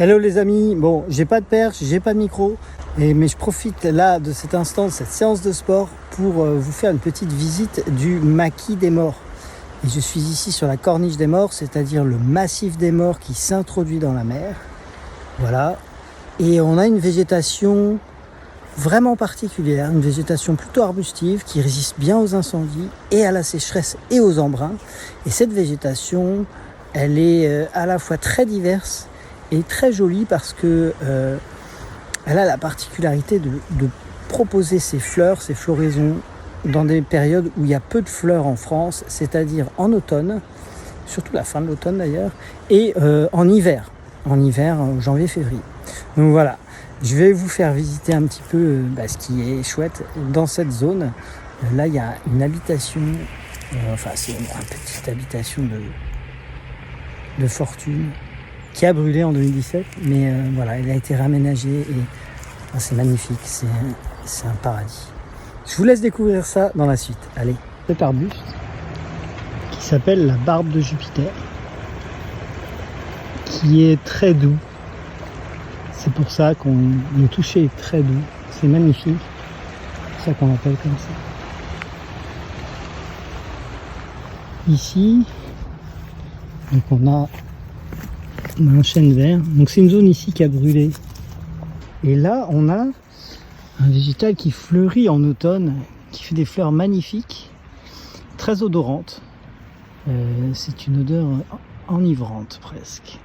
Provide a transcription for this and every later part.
Hello les amis, bon j'ai pas de perche, j'ai pas de micro, mais je profite là de cet instant, de cette séance de sport pour vous faire une petite visite du maquis des Maures. Et je suis ici sur la corniche des Maures, c'est-à-dire le massif des Maures qui s'introduit dans la mer. Voilà, et on a une végétation vraiment particulière, une végétation plutôt arbustive qui résiste bien aux incendies et à la sécheresse et aux embruns. Et cette végétation, elle est à la fois très diverse et très jolie parce que elle a la particularité de proposer ses fleurs, ses floraisons dans des périodes où il y a peu de fleurs en France, c'est-à-dire en automne, surtout la fin de l'automne d'ailleurs, et en hiver, janvier-février. Donc voilà, je vais vous faire visiter un petit peu ce qui est chouette dans cette zone. Là, il y a une habitation, c'est une petite habitation de fortune qui a brûlé en 2017, mais voilà, elle a été réaménagée et c'est magnifique, c'est un paradis. Je vous laisse découvrir ça dans la suite. Allez, cet arbuste qui s'appelle la barbe de Jupiter, qui est très doux. C'est pour ça qu'on le toucher est très doux. C'est magnifique. C'est pour ça qu'on l'appelle comme ça. Ici, donc on a un chêne vert. Donc c'est une zone ici qui a brûlé. Et là, on a un végétal qui fleurit en automne, qui fait des fleurs magnifiques, très odorantes. C'est une odeur enivrante presque.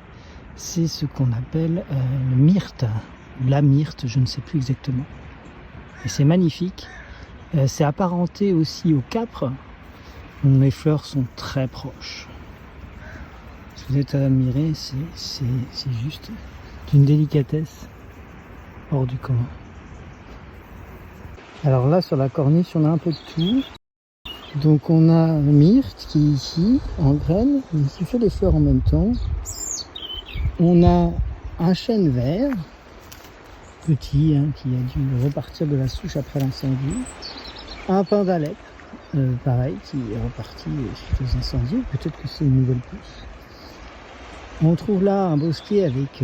C'est ce qu'on appelle le myrte, la myrte, je ne sais plus exactement. Et c'est magnifique. C'est apparenté aussi au câpre, dont les fleurs sont très proches. Si vous êtes à admirer, c'est juste d'une délicatesse hors du commun. Alors là, sur la corniche, on a un peu de tout. Donc on a le myrte qui est ici, en graines, qui fait les fleurs en même temps. On a un chêne vert, petit, qui a dû repartir de la souche après l'incendie. Un pin d'Alep, pareil, qui est reparti suite aux incendies. Peut-être que c'est une nouvelle pousse. On trouve là un bosquet avec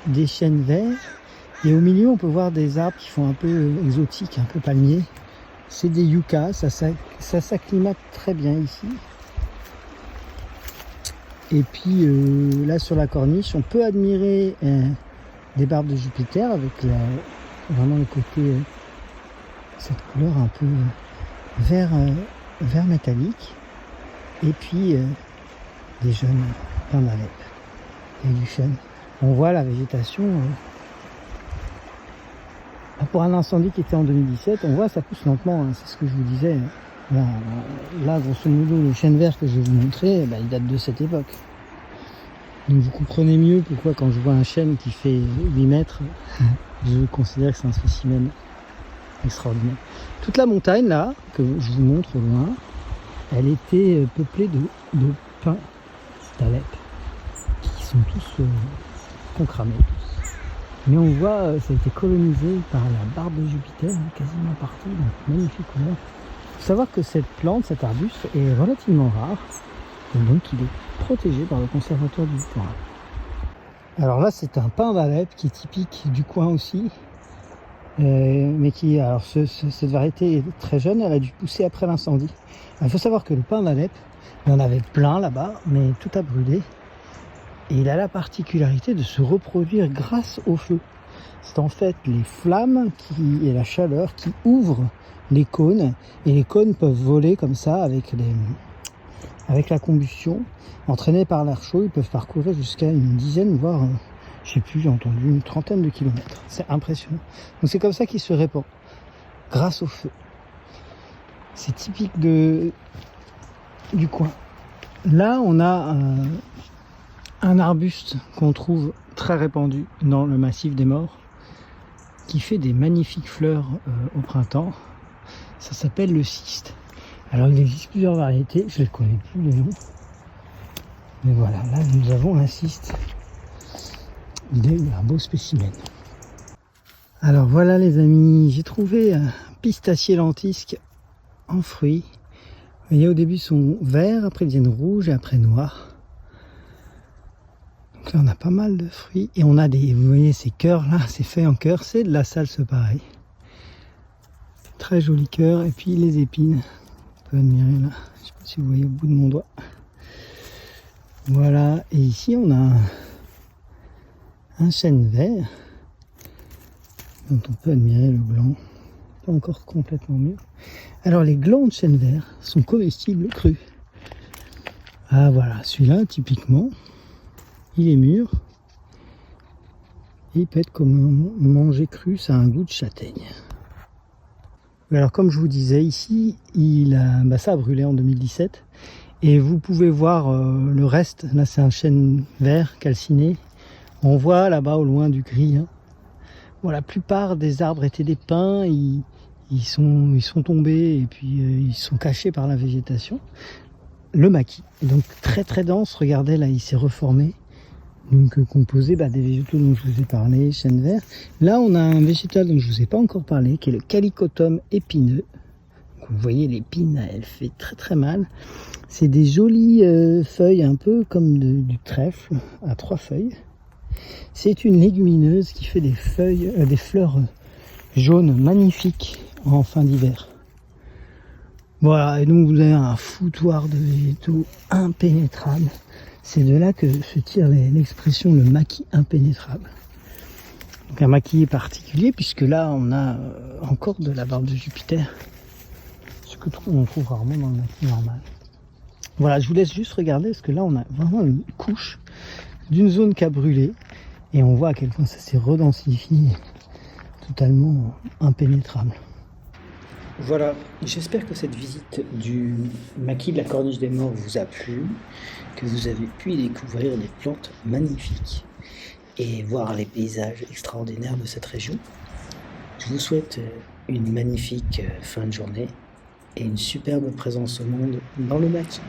des chênes verts. Et au milieu, on peut voir des arbres qui font un peu exotiques, un peu palmiers. C'est des yuccas, ça s'acclimate très bien ici. Et puis là sur la corniche, on peut admirer des barbes de Jupiter avec vraiment le côté, cette couleur un peu vert métallique. Et puis des jeunes pins d'Alep et du chêne. On voit la végétation. Pour un incendie qui était en 2017, on voit ça pousse lentement, c'est ce que je vous disais. Là, grosso modo, le chêne vert que je vais vous montrer, il date de cette époque. Donc vous comprenez mieux pourquoi quand je vois un chêne qui fait 8 mètres, je considère que c'est un spécimen extraordinaire. Toute la montagne là, que je vous montre au loin, elle était peuplée de pins d'Alep, qui sont tous concramés. Mais on voit, ça a été colonisé par la barbe de Jupiter, quasiment partout, donc magnifique couleur. Il faut savoir que cette plante, cet arbuste, est relativement rare, et donc il est protégé par le conservatoire du coin. Alors là, c'est un pin d'Alep qui est typique du coin aussi, mais qui, alors cette variété est très jeune, elle a dû pousser après l'incendie. Il faut savoir que le pin d'Alep, il y en avait plein là-bas, mais tout a brûlé. Et il a la particularité de se reproduire grâce au feu. C'est en fait les flammes et la chaleur qui ouvrent les cônes. Et les cônes peuvent voler comme ça avec la combustion. Entraînés par l'air chaud, ils peuvent parcourir jusqu'à une dizaine, voire, je sais plus, j'ai entendu une trentaine de kilomètres. C'est impressionnant. Donc c'est comme ça qu'il se répand, grâce au feu. C'est typique du coin. Là, on a un arbuste qu'on trouve très répandu dans le massif des Maures, qui fait des magnifiques fleurs au printemps. Ça s'appelle le cyste. Alors il existe plusieurs variétés, je ne les connais plus les noms. Mais voilà, là nous avons un cyste. Il est un beau spécimen. Alors voilà les amis, j'ai trouvé un pistacier lentisque en fruits. Vous voyez, au début ils sont verts, après ils deviennent rouges et après noirs. Donc là on a pas mal de fruits et on a des, vous voyez ces cœurs là, ces feuilles en cœur, c'est de la salse pareil. Très joli cœur et puis les épines, on peut admirer là, je sais pas si vous voyez au bout de mon doigt. Voilà, et ici on a un chêne vert dont on peut admirer le gland, pas encore complètement mûr. Alors les glands de chêne vert sont comestibles crus. Ah voilà, celui-là typiquement, il est mûr. Et il peut être comme manger cru, ça a un goût de châtaigne. Alors comme je vous disais, ici, ça a brûlé en 2017. Et vous pouvez voir le reste, là c'est un chêne vert calciné. On voit là-bas au loin du gris. Hein. Bon, la plupart des arbres étaient des pins, ils sont tombés et puis ils sont cachés par la végétation. Le maquis est donc très très dense, regardez là il s'est reformé. Donc composé des végétaux dont je vous ai parlé, chêne vert. Là on a un végétal dont je ne vous ai pas encore parlé, qui est le Calicotum épineux. Donc, vous voyez l'épine, elle fait très très mal. C'est des jolies feuilles, un peu comme du trèfle, à 3 feuilles. C'est une légumineuse qui fait des feuilles, des fleurs jaunes magnifiques en fin d'hiver. Voilà, et donc vous avez un foutoir de végétaux impénétrables. C'est de là que se tire l'expression le maquis impénétrable. Donc un maquis particulier puisque là on a encore de la barbe de Jupiter, ce que on trouve rarement dans le maquis normal. Voilà, je vous laisse juste regarder parce que là on a vraiment une couche d'une zone qui a brûlé et on voit à quel point ça s'est redensifié, totalement impénétrable. Voilà, j'espère que cette visite du maquis de la Corniche des Morts vous a plu, que vous avez pu y découvrir des plantes magnifiques et voir les paysages extraordinaires de cette région. Je vous souhaite une magnifique fin de journée et une superbe présence au monde dans le maquis.